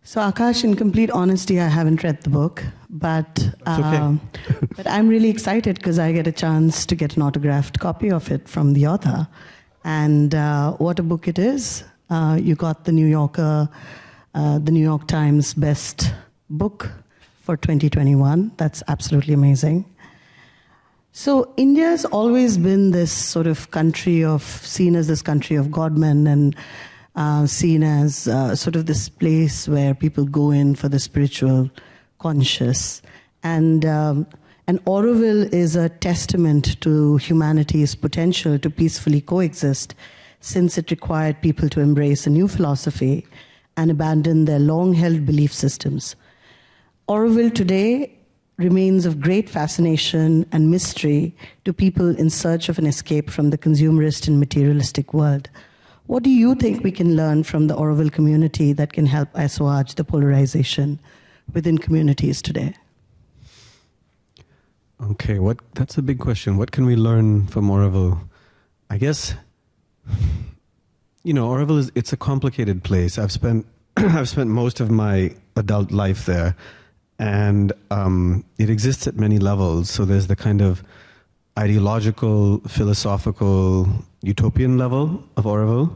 So Akash, in complete honesty, I haven't read the book, but okay. but I'm really excited because I get a chance to get an autographed copy of it from the author. And what a book it is. You got the New Yorker, the New York Times best book for 2021. That's absolutely amazing. So India's always been this sort of country of, seen as this country of godmen and seen as sort of this place where people go in for the spiritual conscious. And Auroville is a testament to humanity's potential to peacefully coexist, since it required people to embrace a new philosophy and abandon their long-held belief systems. Auroville today remains of great fascination and mystery to people in search of an escape from the consumerist and materialistic world. What do you think we can learn from the Auroville community that can help assuage the polarization within communities today? Okay, that's a big question. What can we learn from Auroville? I guess, Auroville it's a complicated place. I've spent most of my adult life there, and it exists at many levels. So there's the kind of ideological, philosophical, utopian level of Auroville,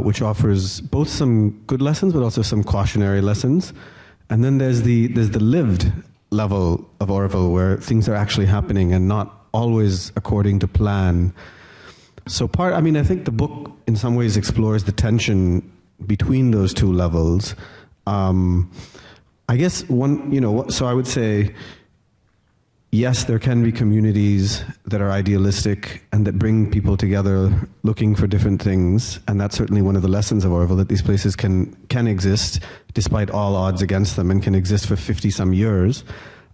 which offers both some good lessons but also some cautionary lessons. And then there's the lived level of Auroville, where things are actually happening and not always according to plan. So I think the book in some ways explores the tension between those two levels. I guess so I would say, yes, there can be communities that are idealistic and that bring people together looking for different things, and that's certainly one of the lessons of Auroville, that these places can exist despite all odds against them, and can exist for 50-some years.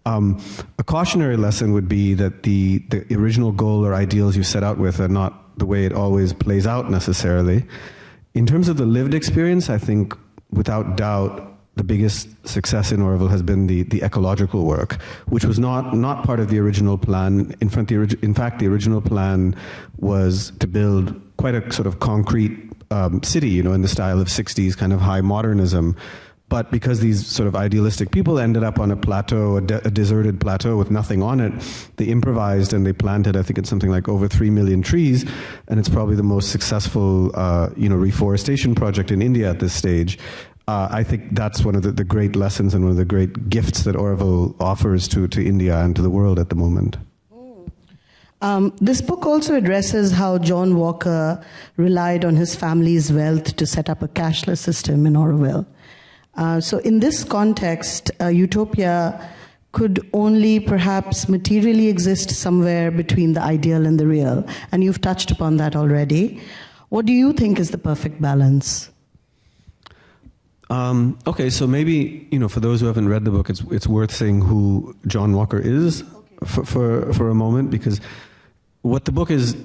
A cautionary lesson would be that the original goal or ideals you set out with are not the way it always plays out necessarily. In terms of the lived experience, I think without doubt the biggest success in Auroville has been the ecological work, which was not part of the original plan. In fact, the original plan was to build quite a sort of concrete city, in the style of 60s kind of high modernism. But because these sort of idealistic people ended up on a plateau, a deserted plateau with nothing on it, they improvised and they planted, I think it's something like over 3 million trees, and it's probably the most successful, reforestation project in India at this stage. I think that's one of the great lessons and one of the great gifts that Auroville offers to India and to the world at the moment. This book also addresses how John Walker relied on his family's wealth to set up a cashless system in Auroville. So in this context, Utopia could only perhaps materially exist somewhere between the ideal and the real. And you've touched upon that already. What do you think is the perfect balance? Okay, so maybe, for those who haven't read the book, it's worth saying who John Walker is for a moment, because what the book is,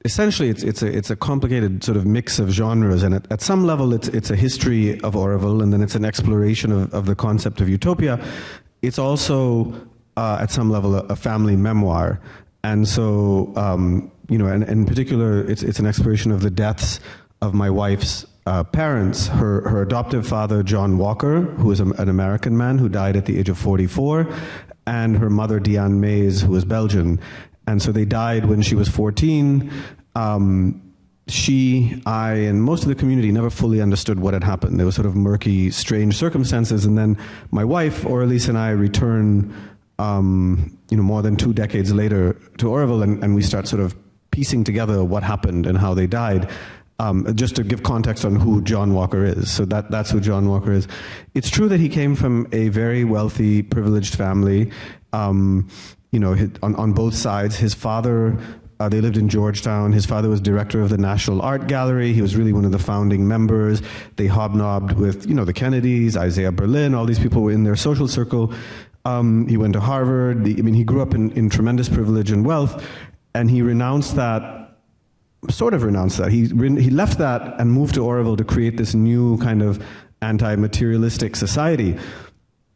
essentially it's a complicated sort of mix of genres, and at some level it's a history of Auroville, and then it's an exploration of the concept of utopia. It's also, at some level, a family memoir. And so, and in particular, it's an exploration of the deaths of my wife's parents. Her adoptive father, John Walker, who was an American man who died at the age of 44, and her mother, Diane Mays, who was Belgian. And so they died when she was 14. She, I, and most of the community never fully understood what had happened. There were sort of murky, strange circumstances. And then my wife, Aurelis, and I return, more than 2 decades later to Auroville, and we start sort of piecing together what happened and how they died. Just to give context on who John Walker is. So that's who John Walker is. It's true that he came from a very wealthy, privileged family. On both sides. His father, they lived in Georgetown. His father was director of the National Art Gallery. He was really one of the founding members. They hobnobbed with, the Kennedys, Isaiah Berlin, all these people were in their social circle. He went to Harvard. He grew up in tremendous privilege and wealth, and he renounced that. He left that and moved to Auroville to create this new kind of anti-materialistic society.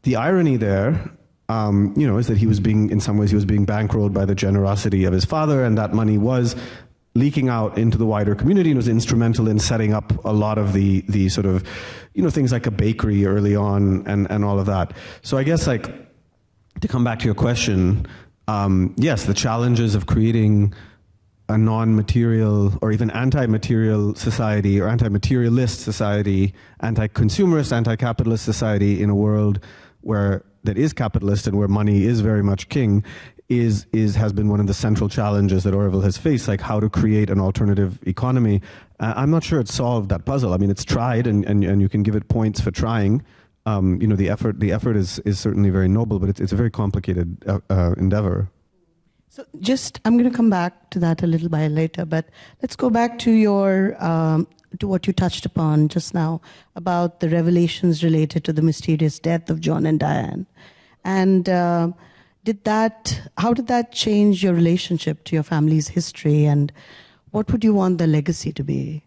The irony there, is that he was being bankrolled by the generosity of his father, and that money was leaking out into the wider community and was instrumental in setting up a lot of the sort of, things like a bakery early on and all of that. So I guess, like, to come back to your question, yes, the challenges of creating a non-material or even anti-material society or anti-materialist society, anti-consumerist, anti-capitalist society in a world that is capitalist and where money is very much king has been one of the central challenges that Auroville has faced, like how to create an alternative economy. I'm not sure it's solved that puzzle. I mean, it's tried, and you can give it points for trying. The effort is certainly very noble, but it's a very complicated endeavor. So I'm going to come back to that a little bit later, but let's go back to to what you touched upon just now about the revelations related to the mysterious death of John and Diane. And how did that change your relationship to your family's history, and what would you want the legacy to be?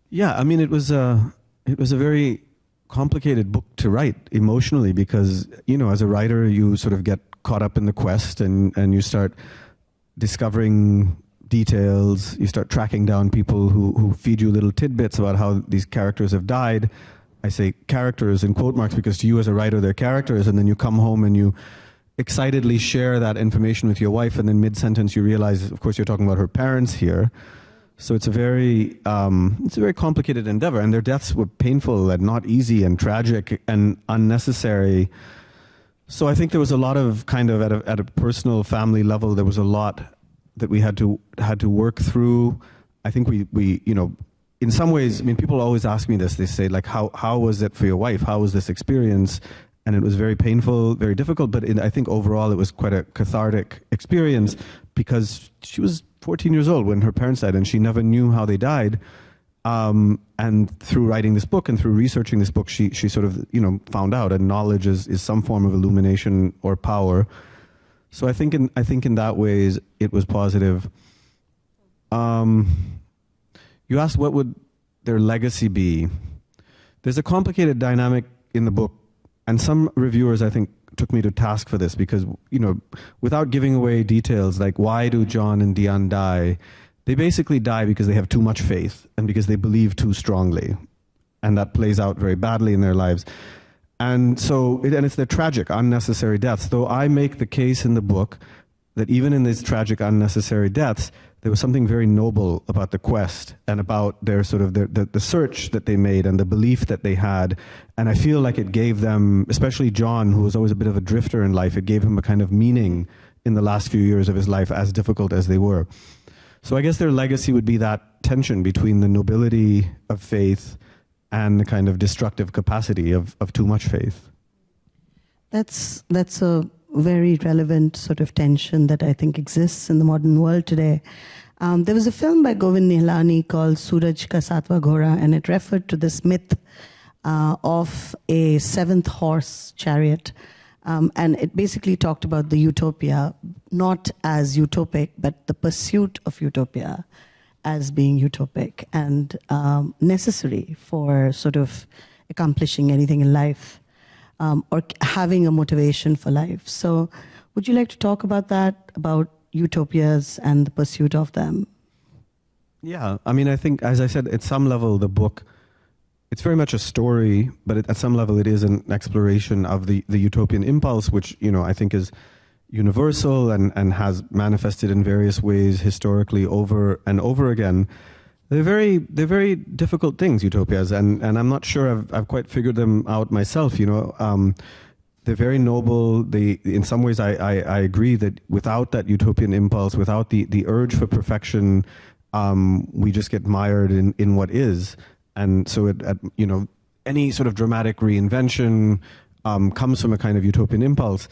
Yeah, I mean, it was a very complicated book to write emotionally because, as a writer, you sort of get caught up in the quest and you start discovering details, you start tracking down people who feed you little tidbits about how these characters have died. I say characters in quote marks because to you as a writer they're characters, and then you come home and you excitedly share that information with your wife, and then mid-sentence you realize, of course, you're talking about her parents here. So it's a very complicated endeavor, and their deaths were painful and not easy and tragic and unnecessary. So I think there was a lot of kind of at a personal family level, there was a lot that we had to work through. I think we in some ways, I mean, people always ask me this. They say, like, how was it for your wife? How was this experience? And it was very painful, very difficult, but I think overall it was quite a cathartic experience because she was 14 years old when her parents died and she never knew how they died. And through writing this book and through researching this book, she sort of, found out, and knowledge is some form of illumination or power. So I think in that ways it was positive. You asked what would their legacy be. There's a complicated dynamic in the book, and some reviewers, I think, took me to task for this because, without giving away details, like why do John and Diane die? They basically die because they have too much faith and because they believe too strongly. And that plays out very badly in their lives. And so, it's their tragic, unnecessary deaths. Though I make the case in the book that even in these tragic, unnecessary deaths, there was something very noble about the quest and about their sort of the search that they made and the belief that they had. And I feel like it gave them, especially John, who was always a bit of a drifter in life, it gave him a kind of meaning in the last few years of his life, as difficult as they were. So I guess their legacy would be that tension between the nobility of faith and the kind of destructive capacity of too much faith. That's a very relevant sort of tension that I think exists in the modern world today. There was a film by Govind Nihalani called Suraj Ka Satwa Ghora, and it referred to this myth of a seventh horse chariot. And it basically talked about the utopia, not as utopic, but the pursuit of utopia as being utopic and necessary for sort of accomplishing anything in life. Or having a motivation for life. So would you like to talk about that, about utopias and the pursuit of them? Yeah, I mean, I think, as I said, at some level, the book, it's very much a story, but at some level it is an exploration of the utopian impulse, which, I think is universal and has manifested in various ways historically over and over again. They're very difficult things, utopias, and I'm not sure I've quite figured them out myself. They're very noble. In some ways, I agree that without that utopian impulse, without the urge for perfection, we just get mired in what is. And so, any sort of dramatic reinvention comes from a kind of utopian impulse.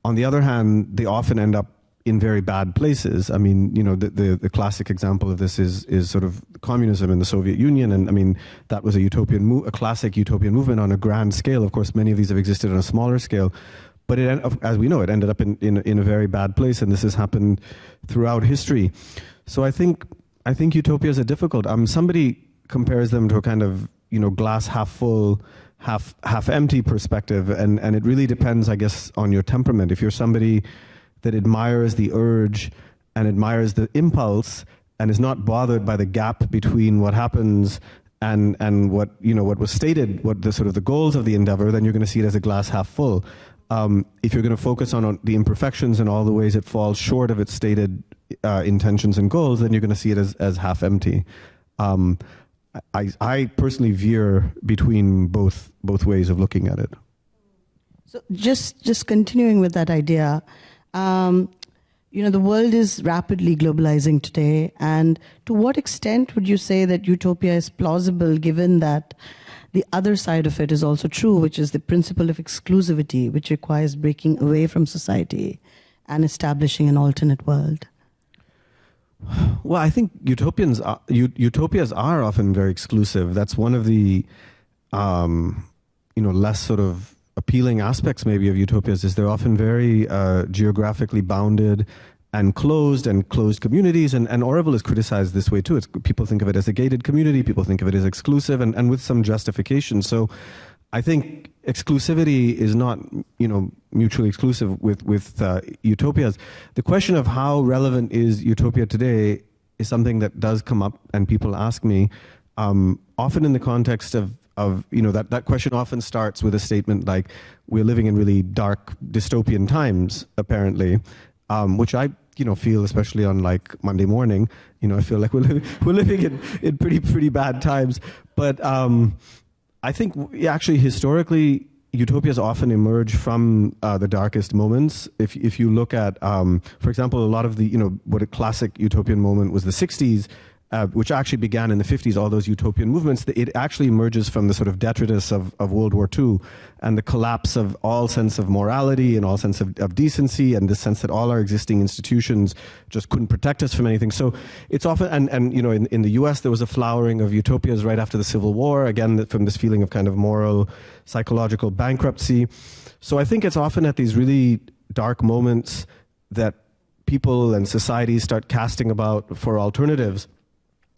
On the other hand, they often end up in very bad places. I mean, the classic example of this is sort of communism in the Soviet Union, and I mean that was a classic utopian movement on a grand scale. Of course, many of these have existed on a smaller scale, but as we know, it ended up in a very bad place, and this has happened throughout history. So I think utopias are difficult. Somebody compares them to a kind of glass half full, half empty perspective, and it really depends, I guess, on your temperament. If you're somebody that admires the urge and admires the impulse and is not bothered by the gap between what happens and what, what was stated, what the sort of the goals of the endeavor, then you're going to see it as a glass half full. If you're going to focus on the imperfections and all the ways it falls short of its stated intentions and goals, then you're going to see it as half empty. I personally veer between both ways of looking at it. So just continuing with that idea, the world is rapidly globalizing today, and to what extent would you say that utopia is plausible, given that the other side of it is also true, which is the principle of exclusivity, which requires breaking away from society and establishing an alternate world? Well, I think utopias are often very exclusive. That's one of the, less sort of appealing aspects maybe of utopias, is they're often very geographically bounded and closed communities. And Auroville is criticized this way too. People think of it as a gated community. People think of it as exclusive and with some justification. So I think exclusivity is not, mutually exclusive with utopias. The question of how relevant is utopia today is something that does come up, and people ask me, often in the context of that question often starts with a statement like, we're living in really dark dystopian times, apparently, which I feel, especially on like Monday morning, I feel like we're living in pretty bad times. But I think actually historically, utopias often emerge from the darkest moments. If you look at, for example, a lot of the, what a classic utopian moment was the 60s, which actually began in the 50s, all those utopian movements, it actually emerges from the sort of detritus of World War II and the collapse of all sense of morality and all sense of decency, and the sense that all our existing institutions just couldn't protect us from anything. So it's often, and in the US, there was a flowering of utopias right after the Civil War, again, from this feeling of kind of moral, psychological bankruptcy. So I think it's often at these really dark moments that people and societies start casting about for alternatives.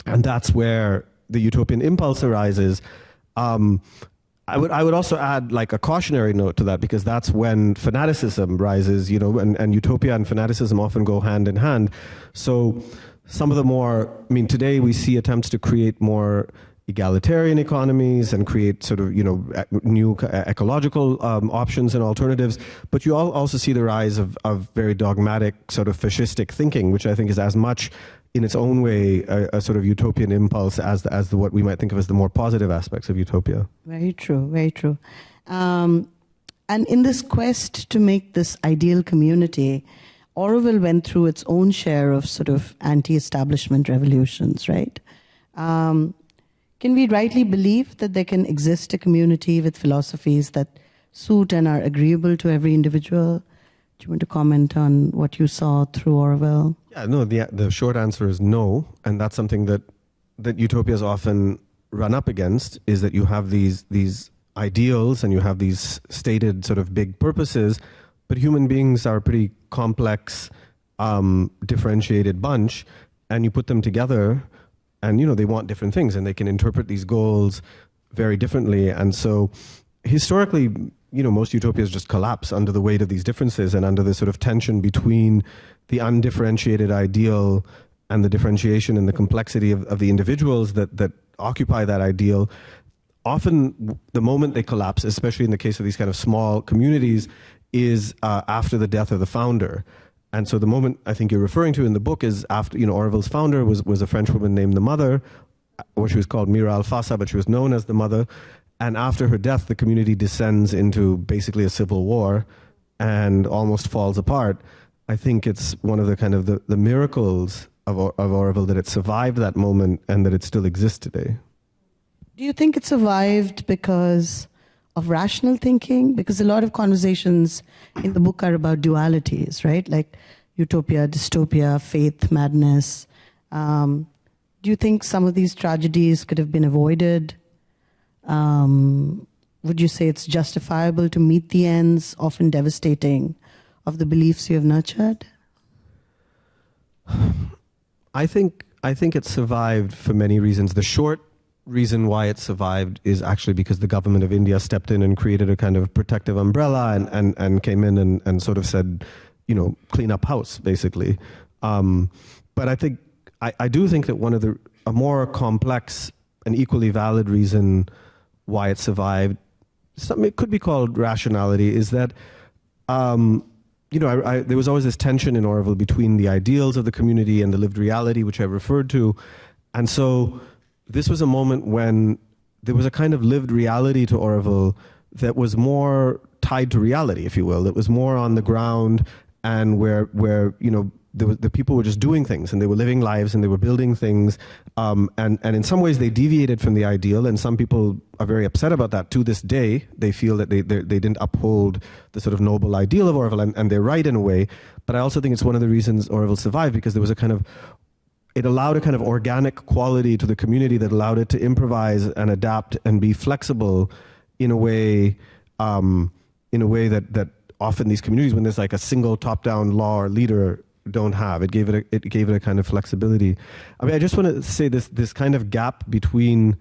And that's where the utopian impulse arises. I would also add like a cautionary note to that, because that's when fanaticism rises, and utopia and fanaticism often go hand in hand. So some of the more, today we see attempts to create more egalitarian economies and create sort of, new ecological options and alternatives. But you also see the rise of very dogmatic sort of fascistic thinking, which I think is as much in its own way a sort of utopian impulse as the what we might think of as the more positive aspects of utopia. Very true, very true. And in this quest to make this ideal community, Auroville went through its own share of sort of anti-establishment revolutions, right? Can we rightly believe that there can exist a community with philosophies that suit and are agreeable to every individual? Do you want to comment on what you saw through Auroville? Yeah, no, the short answer is no. And that's something that utopias often run up against, is that you have these ideals and you have these stated sort of big purposes, but human beings are a pretty complex, differentiated bunch, and you put them together and, they want different things and they can interpret these goals very differently. And so historically, most utopias just collapse under the weight of these differences and under the sort of tension between the undifferentiated ideal and the differentiation and the complexity of the individuals that occupy that ideal. Often the moment they collapse, especially in the case of these kind of small communities, is after the death of the founder. And so the moment I think you're referring to in the book is after, Auroville's founder was a French woman named the Mother, or she was called Mira Alfassa, but she was known as the Mother. And after her death, the community descends into basically a civil war and almost falls apart. I think it's one of the kind of the miracles of Auroville that it survived that moment and that it still exists today. Do you think it survived because of rational thinking? Because a lot of conversations in the book are about dualities, right? Like utopia, dystopia, faith, madness. Do you think some of these tragedies could have been avoided? Would you say it's justifiable to meet the ends, often devastating, of the beliefs you have nurtured? I think it survived for many reasons. The short reason why it survived is actually because the government of India stepped in and created a kind of protective umbrella and came in and sort of said, clean up house, basically. But I think I do think that a more complex and equally valid reason why it survived, it could be called rationality, is that there was always this tension in Auroville between the ideals of the community and the lived reality, which I referred to. And so this was a moment when there was a kind of lived reality to Auroville that was more tied to reality, if you will. It was more on the ground, and where the people were just doing things, and they were living lives, and they were building things. And in some ways they deviated from the ideal, and some people are very upset about that. To this day, they feel that they didn't uphold the sort of noble ideal of Auroville, and they're right in a way. But I also think it's one of the reasons Auroville survived, because there was it allowed a kind of organic quality to the community that allowed it to improvise and adapt and be flexible in a way that often these communities, when there's like a single top-down law or leader, don't have. It gave it a kind of flexibility. I mean, I just want to say this kind of gap between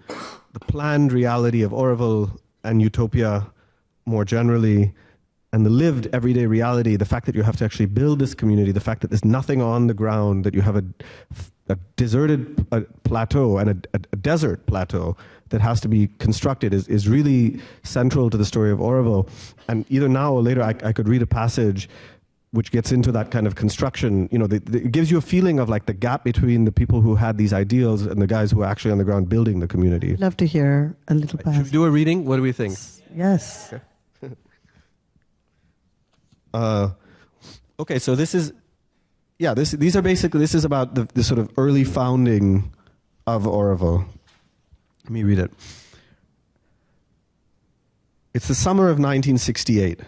the planned reality of Auroville and Utopia more generally, and the lived everyday reality, the fact that you have to actually build this community, the fact that there's nothing on the ground, that you have a deserted plateau and a desert plateau that has to be constructed is really central to the story of Auroville. And either now or later, I could read a passage which gets into that kind of construction. It gives you a feeling of like the gap between the people who had these ideals and the guys who are actually on the ground building the community. I'd love to hear a little passage. Should we do a reading? What do we think? Yes. Okay. Okay, so this is about the sort of early founding of Auroville. Let me read it. It's the summer of 1968.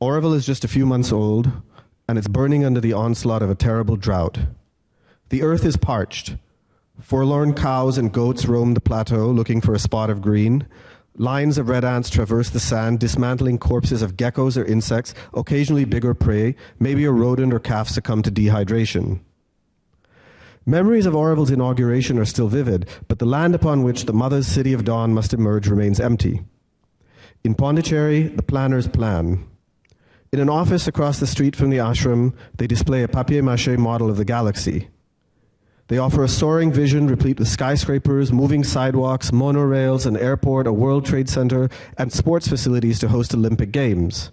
Auroville is just a few months old, and it's burning under the onslaught of a terrible drought. The earth is parched. Forlorn cows and goats roam the plateau looking for a spot of green. Lines of red ants traverse the sand, dismantling corpses of geckos or insects, occasionally bigger prey. Maybe a rodent or calf succumbed to dehydration. Memories of Auroville's inauguration are still vivid, but the land upon which the mother's city of dawn must emerge remains empty. In Pondicherry, the planners plan. In an office across the street from the ashram, they display a papier-mâché model of the galaxy. They offer a soaring vision replete with skyscrapers, moving sidewalks, monorails, an airport, a World Trade Center, and sports facilities to host Olympic Games.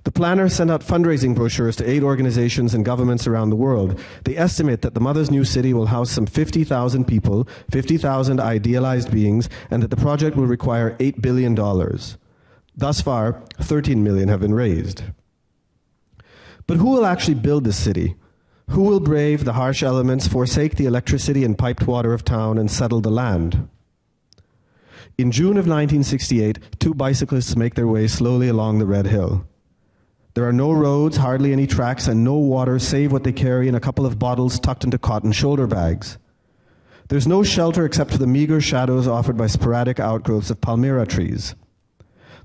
The planners send out fundraising brochures to 8 organizations and governments around the world. They estimate that the mother's new city will house some 50,000 people, 50,000 idealized beings, and that the project will require $8 billion. Thus far, 13 million have been raised. But who will actually build this city? Who will brave the harsh elements, forsake the electricity and piped water of town, and settle the land? In June of 1968, 2 bicyclists make their way slowly along the Red Hill. There are no roads, hardly any tracks, and no water save what they carry in a couple of bottles tucked into cotton shoulder bags. There's no shelter except for the meager shadows offered by sporadic outgrowths of palmyra trees.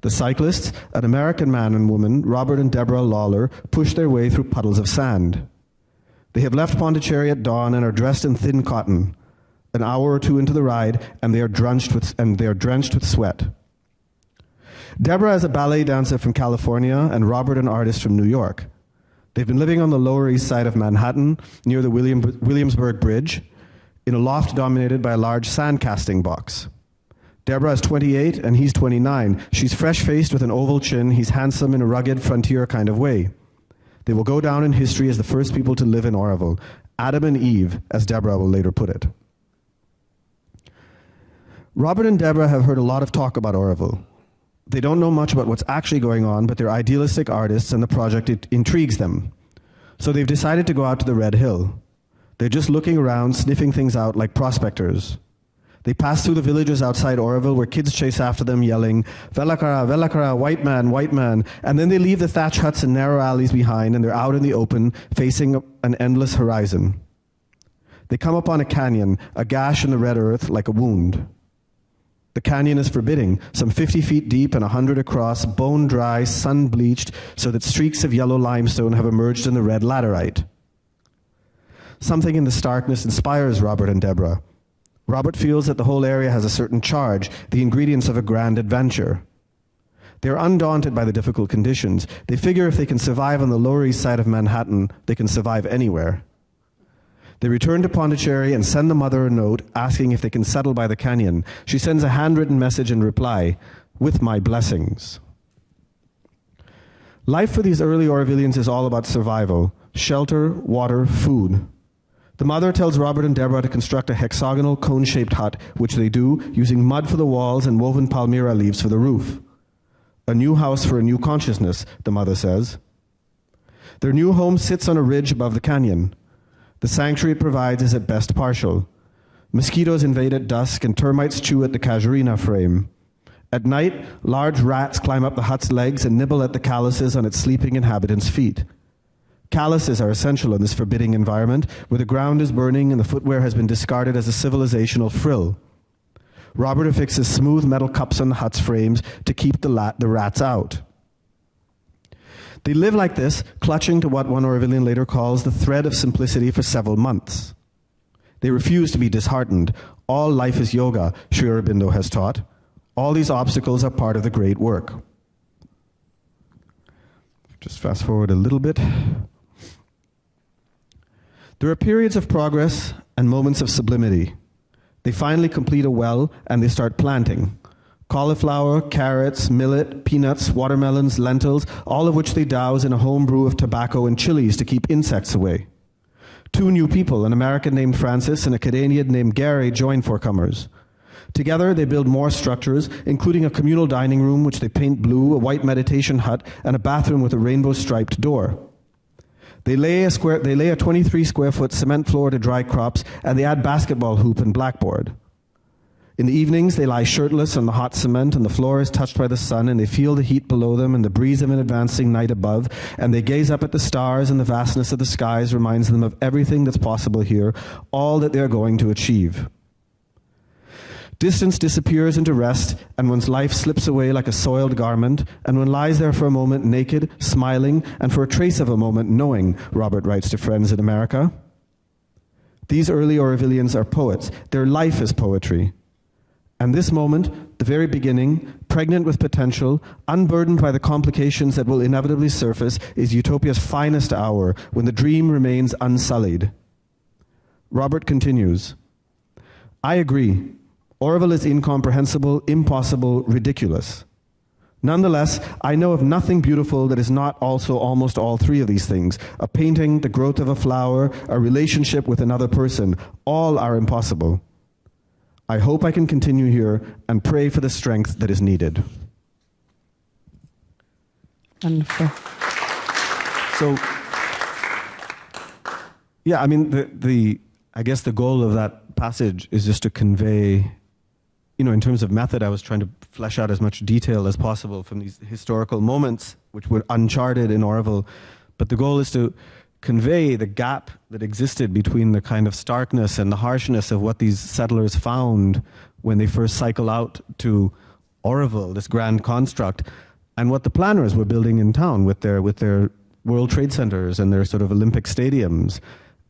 The cyclists, an American man and woman, Robert and Deborah Lawler, push their way through puddles of sand. They have left Pondicherry at dawn and are dressed in thin cotton. An hour or 2 into the ride, and they are drenched with sweat. Deborah is a ballet dancer from California, and Robert an artist from New York. They've been living on the Lower East Side of Manhattan, near the Williamsburg Bridge, in a loft dominated by a large sand-casting box. Deborah is 28, and he's 29. She's fresh-faced with an oval chin. He's handsome in a rugged, frontier kind of way. They will go down in history as the first people to live in Auroville. Adam and Eve, as Deborah will later put it. Robert and Deborah have heard a lot of talk about Auroville. They don't know much about what's actually going on, but they're idealistic artists and the project intrigues them. So they've decided to go out to the Red Hill. They're just looking around, sniffing things out like prospectors. They pass through the villages outside Auroville where kids chase after them yelling, "Velakara, Velakara, white man," and then they leave the thatch huts and narrow alleys behind and they're out in the open, facing an endless horizon. They come upon a canyon, a gash in the red earth like a wound. The canyon is forbidding, some 50 feet deep and 100 across, bone dry, sun bleached, so that streaks of yellow limestone have emerged in the red laterite. Something in the starkness inspires Robert and Deborah. Robert feels that the whole area has a certain charge, the ingredients of a grand adventure. They're undaunted by the difficult conditions. They figure if they can survive on the Lower East Side of Manhattan, they can survive anywhere. They return to Pondicherry and send the mother a note asking if they can settle by the canyon. She sends a handwritten message in reply, "With my blessings." Life for these early Aurovillians is all about survival: shelter, water, food. The mother tells Robert and Deborah to construct a hexagonal cone-shaped hut, which they do, using mud for the walls and woven palmyra leaves for the roof. A new house for a new consciousness, the mother says. Their new home sits on a ridge above the canyon. The sanctuary it provides is at best partial. Mosquitoes invade at dusk and termites chew at the casuarina frame. At night, large rats climb up the hut's legs and nibble at the calluses on its sleeping inhabitants' feet. Calluses are essential in this forbidding environment, where the ground is burning and the footwear has been discarded as a civilizational frill. Robert affixes smooth metal cups on the hut's frames to keep the rats out. They live like this, clutching to what one Aurovillian later calls the thread of simplicity for several months. They refuse to be disheartened. All life is yoga, Sri Aurobindo has taught. All these obstacles are part of the great work. Just fast forward a little bit. There are periods of progress and moments of sublimity. They finally complete a well and they start planting. Cauliflower, carrots, millet, peanuts, watermelons, lentils, all of which they douse in a home brew of tobacco and chilies to keep insects away. 2 new people, an American named Francis and a Canadian named Gary, join forecomers. Together, they build more structures, including a communal dining room, which they paint blue, a white meditation hut, and a bathroom with a rainbow-striped door. They lay a 23-square-foot cement floor to dry crops, and they add basketball hoop and blackboard. In the evenings, they lie shirtless on the hot cement, and the floor is touched by the sun, and they feel the heat below them and the breeze of an advancing night above, and they gaze up at the stars, and the vastness of the skies reminds them of everything that's possible here, all that they're going to achieve. Distance disappears into rest, and one's life slips away like a soiled garment, and one lies there for a moment naked, smiling, and for a trace of a moment knowing, Robert writes to friends in America. These early Aurovillians are poets. Their life is poetry. And this moment, the very beginning, pregnant with potential, unburdened by the complications that will inevitably surface, is Utopia's finest hour, when the dream remains unsullied. Robert continues, "I agree. Auroville is incomprehensible, impossible, ridiculous. Nonetheless, I know of nothing beautiful that is not also almost all 3 of these things. A painting, the growth of a flower, a relationship with another person, all are impossible. I hope I can continue here and pray for the strength that is needed." Wonderful. So, yeah, I mean, I guess the goal of that passage is just to convey, in terms of method, I was trying to flesh out as much detail as possible from these historical moments, which were uncharted in Auroville. But the goal is to convey the gap that existed between the kind of starkness and the harshness of what these settlers found when they first cycle out to Auroville, this grand construct, and what the planners were building in town with their World Trade Centers and their sort of Olympic stadiums.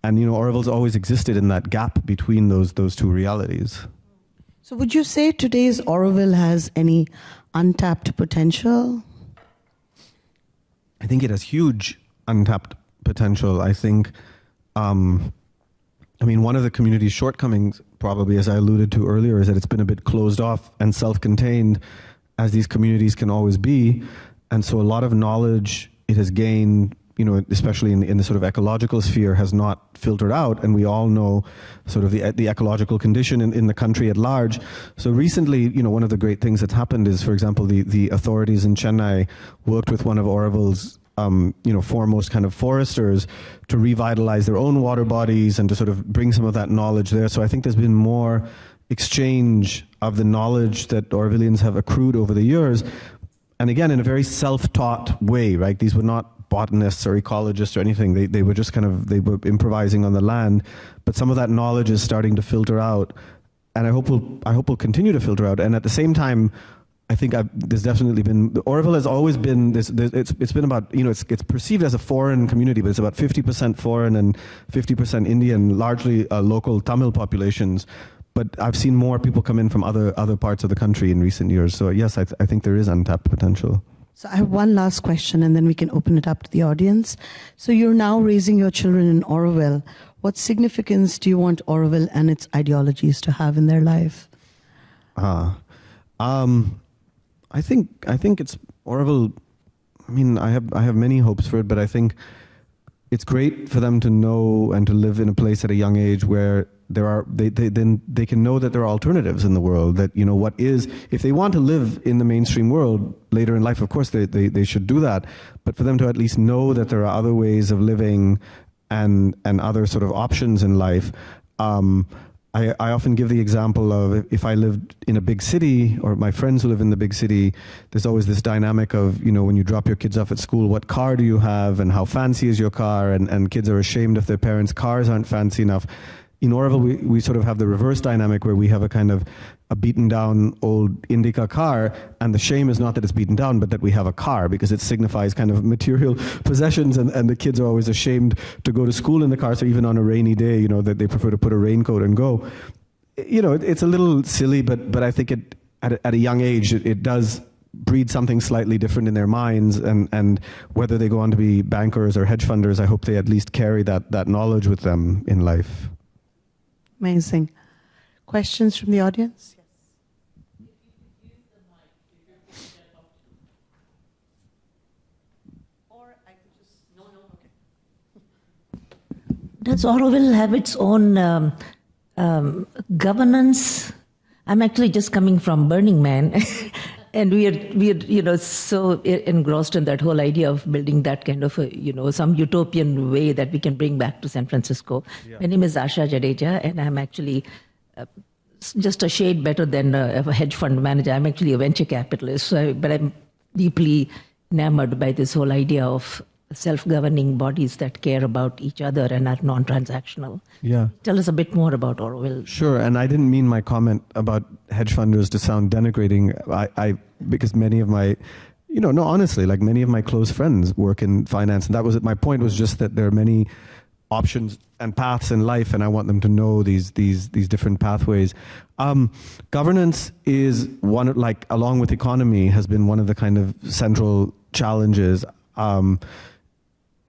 And, Auroville's always existed in that gap between those 2 realities. So would you say today's Auroville has any untapped potential? I think it has huge untapped potential. I think, one of the community's shortcomings, probably, as I alluded to earlier, is that it's been a bit closed off and self-contained, as these communities can always be. And so a lot of knowledge it has gained, especially in the sort of ecological sphere, has not filtered out, and we all know sort of the ecological condition in the country at large. So recently, one of the great things that's happened is, for example, the authorities in Chennai worked with one of Auroville's foremost kind of foresters to revitalize their own water bodies and to sort of bring some of that knowledge there. So I think there's been more exchange of the knowledge that Aurovillians have accrued over the years, and again, in a very self-taught way, right? These were not botanists or ecologists or anything. They were just they were improvising on the land, but some of that knowledge is starting to filter out, and I hope will continue to filter out. And at the same time, I think there's definitely been, Auroville has always been this. It's been about, it's perceived as a foreign community, but it's about 50% foreign and 50% Indian, largely local Tamil populations. But I've seen more people come in from other parts of the country in recent years. So yes, I think there is untapped potential. So I have one last question, and then we can open it up to the audience. So you're now raising your children in Auroville. What significance do you want Auroville and its ideologies to have in their life? I think it's Auroville. I mean, I have many hopes for it, but I think it's great for them to know and to live in a place at a young age where they can know that there are alternatives in the world. That, you know, what is, if they want to live in the mainstream world later in life, of course they should do that. But for them to at least know that there are other ways of living and other sort of options in life. I often give the example of if I lived in a big city, or my friends who live in the big city, there's always this dynamic of, you know, when you drop your kids off at school, what car do you have and how fancy is your car? And kids are ashamed if their parents' cars aren't fancy enough. In Auroville, we sort of have the reverse dynamic where we have a kind of a beaten down old Indica car, and the shame is not that it's beaten down, but that we have a car, because it signifies kind of material possessions, and the kids are always ashamed to go to school in the car, so even on a rainy day, you know, that they prefer to put a raincoat and go. You know, it's a little silly, but I think at a young age, it does breed something slightly different in their minds, and whether they go on to be bankers or hedge funders, I hope they at least carry that knowledge with them in life. Amazing. Questions from the audience? Does Auroville have its own governance? I'm actually just coming from Burning Man, and we're so engrossed in that whole idea of building that kind of some utopian way that we can bring back to San Francisco. Yeah. My name is Asha Jadeja, and I'm actually just a shade better than a hedge fund manager. I'm actually a venture capitalist, but I'm deeply enamored by this whole idea of self-governing bodies that care about each other and are non-transactional. Yeah. Tell us a bit more about Auroville. Sure, and I didn't mean my comment about hedge funders to sound denigrating. Because many of my, honestly, like many of my close friends work in finance, and that was it. My point was just that there are many options and paths in life, and I want them to know these different pathways. Governance is one, like along with economy, has been one of the kind of central challenges.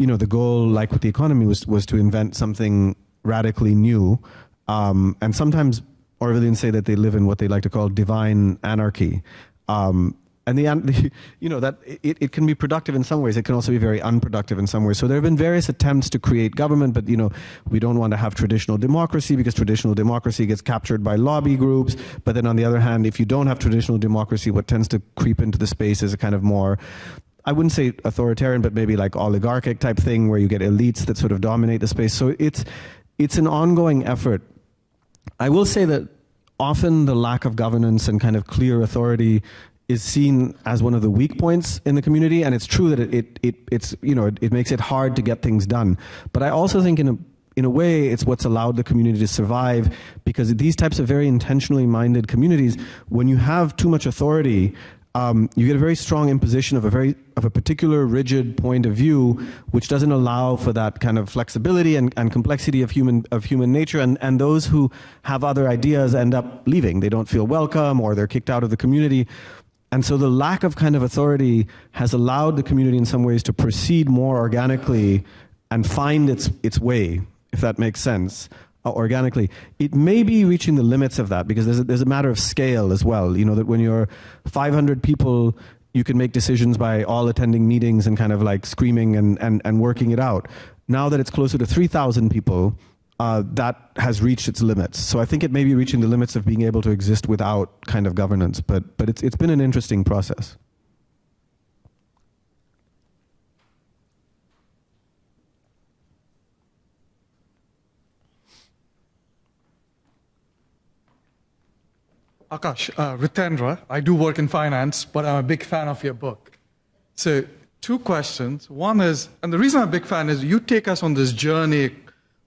The goal, like with the economy, was to invent something radically new. And sometimes Aurovillians say that they live in what they like to call divine anarchy. And that it can be productive in some ways. It can also be very unproductive in some ways. So there have been various attempts to create government, but we don't want to have traditional democracy because traditional democracy gets captured by lobby groups. But then on the other hand, if you don't have traditional democracy, what tends to creep into the space is a kind of more, I wouldn't say authoritarian, but maybe like oligarchic type thing where you get elites that sort of dominate the space. So it's an ongoing effort. I will say that often the lack of governance and kind of clear authority is seen as one of the weak points in the community, and it's true that it makes it hard to get things done. But I also think in a way it's what's allowed the community to survive, because these types of very intentionally minded communities, when you have too much authority, you get a very strong imposition of a particular rigid point of view, which doesn't allow for that kind of flexibility and complexity of human nature. And those who have other ideas end up leaving. They don't feel welcome, or they're kicked out of the community. And so the lack of kind of authority has allowed the community in some ways to proceed more organically and find its way, if that makes sense. Organically. It may be reaching the limits of that, because there's a matter of scale as well. That when you're 500 people, you can make decisions by all attending meetings and kind of like screaming and working it out. Now that it's closer to 3,000 people, that has reached its limits. So I think it may be reaching the limits of being able to exist without kind of governance, but it's been an interesting process. Akash, Ritendra, I do work in finance, but I'm a big fan of your book. So 2 questions. One is, and the reason I'm a big fan is you take us on this journey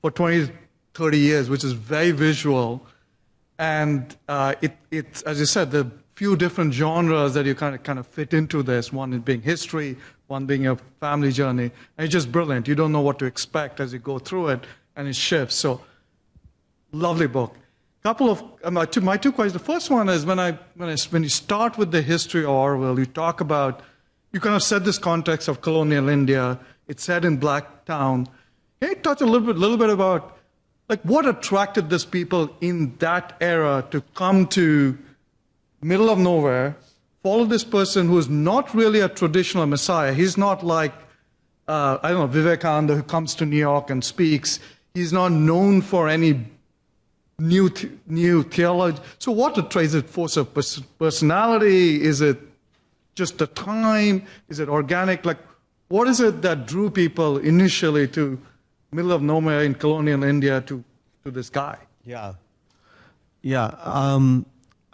for 20, 30 years, which is very visual. And it's, as you said, the few different genres that you kind of fit into this, one is being history, one being a family journey. And it's just brilliant. You don't know what to expect as you go through it, and it shifts. So, lovely book. Couple of my 2 questions. The first one is when you start with the history of Auroville, you talk about, you kind of set this context of colonial India. It's set in Black Town. Can you touch a little bit about like what attracted these people in that era to come to middle of nowhere, follow this person who is not really a traditional messiah. He's not like, I don't know, Vivekananda who comes to New York and speaks. He's not known for any new theology. So what attracts it? Force of personality? Is it just the time? Is it organic? Like, what is it that drew people initially to middle of nowhere in colonial India to this guy? Yeah.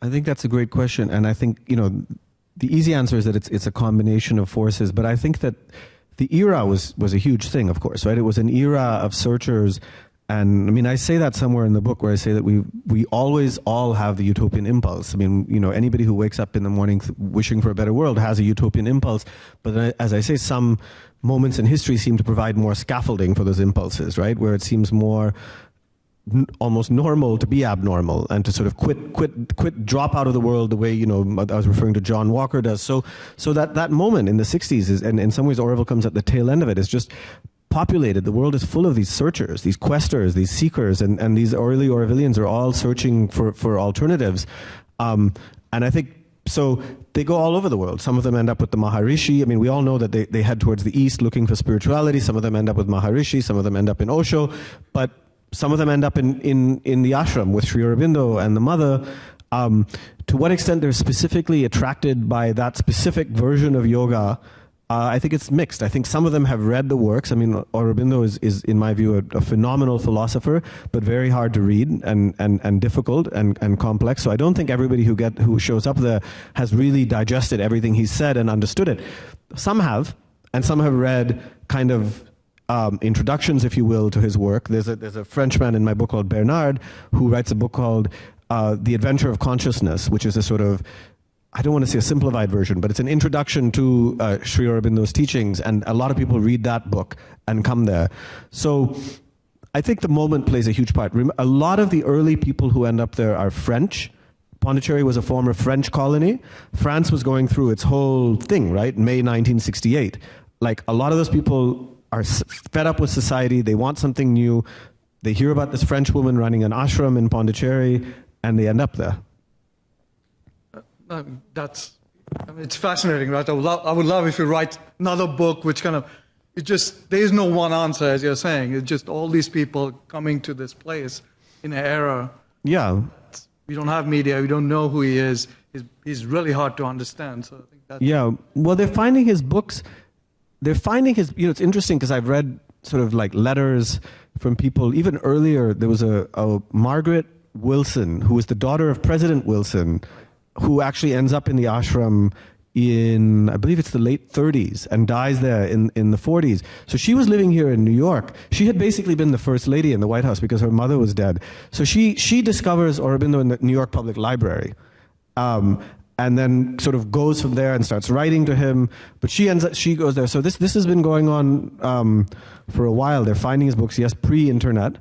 I think that's a great question, and I think the easy answer is that it's a combination of forces. But I think that the era was a huge thing, of course, right? It was an era of searchers, and I mean, I say that somewhere in the book where I say that we always all have the utopian impulse. I mean, anybody who wakes up in the morning wishing for a better world has a utopian impulse. But as I say, some moments in history seem to provide more scaffolding for those impulses, right? Where it seems more almost normal to be abnormal and to sort of quit, drop out of the world the way, I was referring to John Walker does. So that moment in the 60s is, and in some ways Auroville comes at the tail end of it, is just populated. The world is full of these searchers, these questers, these seekers, and these early Aurovillians are all searching for alternatives. And I think, so they go all over the world. Some of them end up with the Maharishi. I mean, we all know that they head towards the east looking for spirituality. Some of them end up with Maharishi. Some of them end up in Osho. But some of them end up in the ashram with Sri Aurobindo and the mother. To what extent they're specifically attracted by that specific version of yoga, I think it's mixed. I think some of them have read the works. I mean, Aurobindo is in my view, a phenomenal philosopher, but very hard to read and difficult and complex. So I don't think everybody who shows up there has really digested everything he said and understood it. Some have, and some have read kind of introductions, if you will, to his work. There's a Frenchman in my book called Bernard who writes a book called The Adventure of Consciousness, which is a sort of, I don't want to say a simplified version, but it's an introduction to Sri Aurobindo's teachings, and a lot of people read that book and come there. So I think the moment plays a huge part. A lot of the early people who end up there are French. Pondicherry was a former French colony. France was going through its whole thing, right? May 1968. Like, a lot of those people are fed up with society. They want something new. They hear about this French woman running an ashram in Pondicherry, and they end up there. It's fascinating, right? I would love if you write another book which kind of, there is no one answer, as you're saying. It's just all these people coming to this place in an era. Yeah. We don't have media. We don't know who he is. He's really hard to understand. So I think that's... Yeah. Well, they're finding his books. They're finding his, it's interesting because I've read sort of like letters from people, even earlier. There was a Margaret Wilson, who was the daughter of President Wilson, who actually ends up in the ashram in, I believe it's the late 30s, and dies there in the 40s. So she was living here in New York. She had basically been the first lady in the White House because her mother was dead. So she discovers Aurobindo in the New York Public Library. And then sort of goes from there and starts writing to him. But she goes there. So this has been going on for a while. They're finding his books, yes, pre-internet.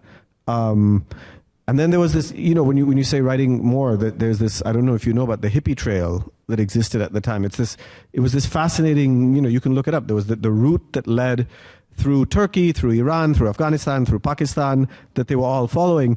And then there was this, when you say writing more, that there's this, I don't know if you know about the hippie trail that existed at the time. It was this fascinating, you can look it up. There was the route that led through Turkey, through Iran, through Afghanistan, through Pakistan, that they were all following.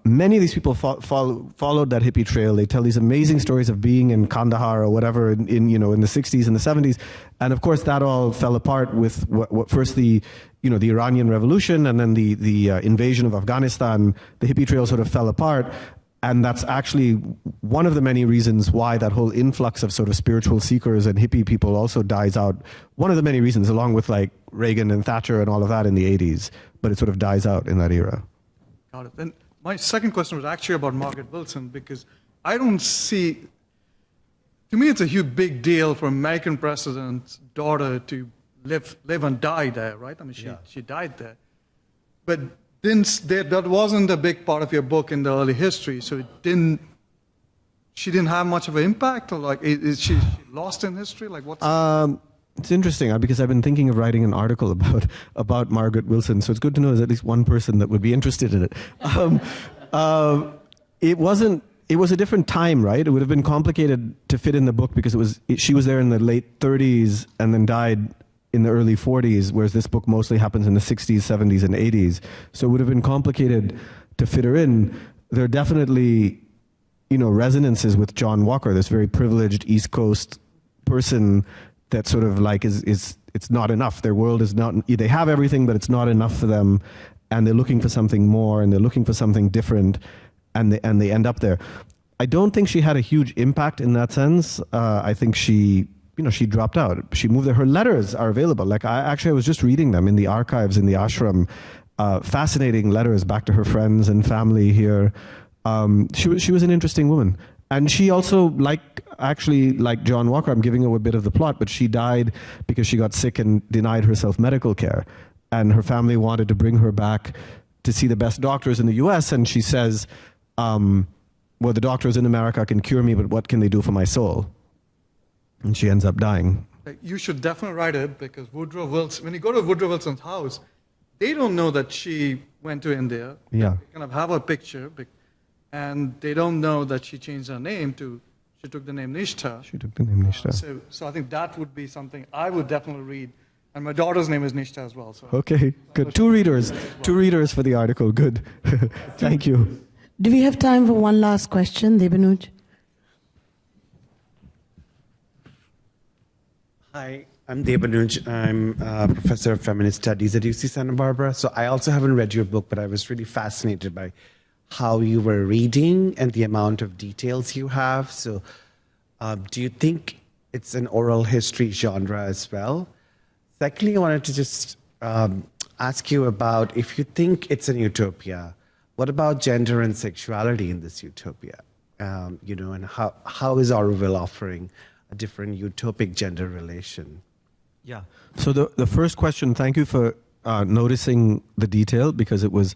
Many of these people followed that hippie trail. They tell these amazing stories of being in Kandahar or whatever in the 60s and the 70s. And of course, that all fell apart with what first the Iranian Revolution, and then the invasion of Afghanistan. The hippie trail sort of fell apart. And that's actually one of the many reasons why that whole influx of sort of spiritual seekers and hippie people also dies out. One of the many reasons, along with like Reagan and Thatcher and all of that in the 80s. But it sort of dies out in that era. Got it. And my second question was actually about Margaret Wilson, because I don't see, to me it's a huge big deal for American president's daughter to live and die there, right? I mean, she died there. But that wasn't a big part of your book in the early history, so she didn't have much of an impact, or like, is she lost in history? Like, what's... It's interesting because I've been thinking of writing an article about Margaret Wilson, so it's good to know there's at least one person that would be interested in it. It was a different time, right? It would have been complicated to fit in the book because she was there in the late 30s and then died in the early 40s, whereas this book mostly happens in the 60s, 70s, and 80s. So it would have been complicated to fit her in. There are definitely, resonances with John Walker, this very privileged East Coast person that sort of like is it's not enough. Their world is not, they have everything, but it's not enough for them. And they're looking for something more, and they're looking for something different, and they end up there. I don't think she had a huge impact in that sense. I think she dropped out. She moved there. Her letters are available. Like I was just reading them in the archives in the ashram. Fascinating letters back to her friends and family here. She was an interesting woman. And she also, like John Walker, I'm giving her a bit of the plot, but she died because she got sick and denied herself medical care. And her family wanted to bring her back to see the best doctors in the US. And she says, well, the doctors in America can cure me, but what can they do for my soul? And she ends up dying. You should definitely write it, because Woodrow Wilson, when you go to Woodrow Wilson's house, they don't know that she went to India. Yeah. They kind of have a picture, and they don't know that she changed her name she took the name Nishtha. She took the name Nishtha. So I think that would be something I would definitely read. And my daughter's name is Nishtha as well. So. Okay, good. Two readers for the article. Good. Thank you. Do we have time for one last question, Debanuj? Hi, I'm Debanuj. I'm a professor of feminist studies at UC Santa Barbara. So I also haven't read your book, but I was really fascinated by how you were reading and the amount of details you have. So do you think it's an oral history genre as well? Secondly, I wanted to just ask you about, if you think it's an utopia, what about gender and sexuality in this utopia? And how is Auroville offering a different utopic gender relation? Yeah. So the first question, thank you for noticing the detail, because it was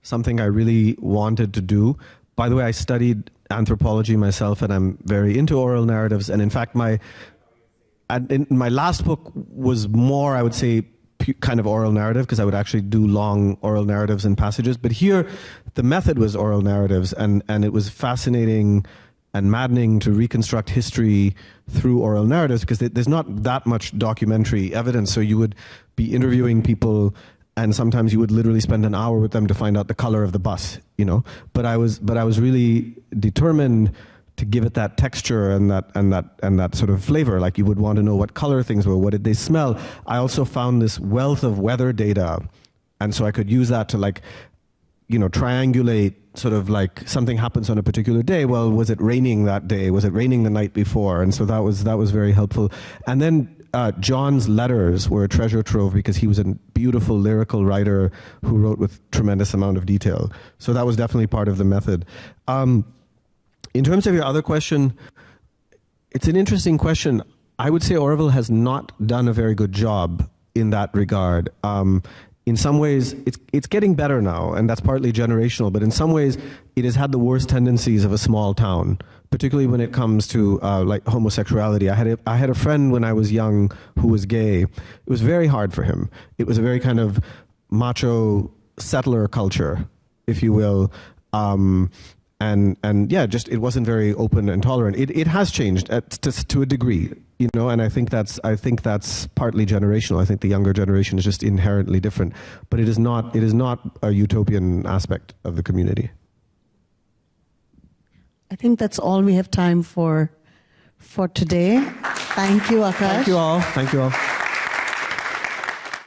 something I really wanted to do. By the way, I studied anthropology myself, and I'm very into oral narratives. And in fact, my last book was more, I would say, kind of oral narrative, because I would actually do long oral narratives and passages. But here, the method was oral narratives, and it was fascinating and maddening to reconstruct history through oral narratives, because there's not that much documentary evidence. So you would be interviewing people, and sometimes you would literally spend an hour with them to find out the color of the bus, But I was really determined to give it that texture and that sort of flavor. Like, you would want to know what color things were, what did they smell. I also found this wealth of weather data, and so I could use that to triangulate sort of like something happens on a particular day. Well, was it raining that day? Was it raining the night before? And so that was very helpful. And then John's letters were a treasure trove, because he was a beautiful lyrical writer who wrote with tremendous amount of detail. So that was definitely part of the method. In terms of your other question, it's an interesting question. I would say Auroville has not done a very good job in that regard. In some ways, it's getting better now, and that's partly generational, but in some ways, it has had the worst tendencies of a small town, particularly when it comes to like homosexuality. I had a friend when I was young who was gay. It was very hard for him. It was a very kind of macho settler culture, if you will. And yeah, just it wasn't very open and tolerant. It has changed to a degree, and I think that's partly generational. I think the younger generation is just inherently different, but it is not a utopian aspect of the community. I think that's all we have time for today. Thank you, Akash. Thank you all. Thank you all.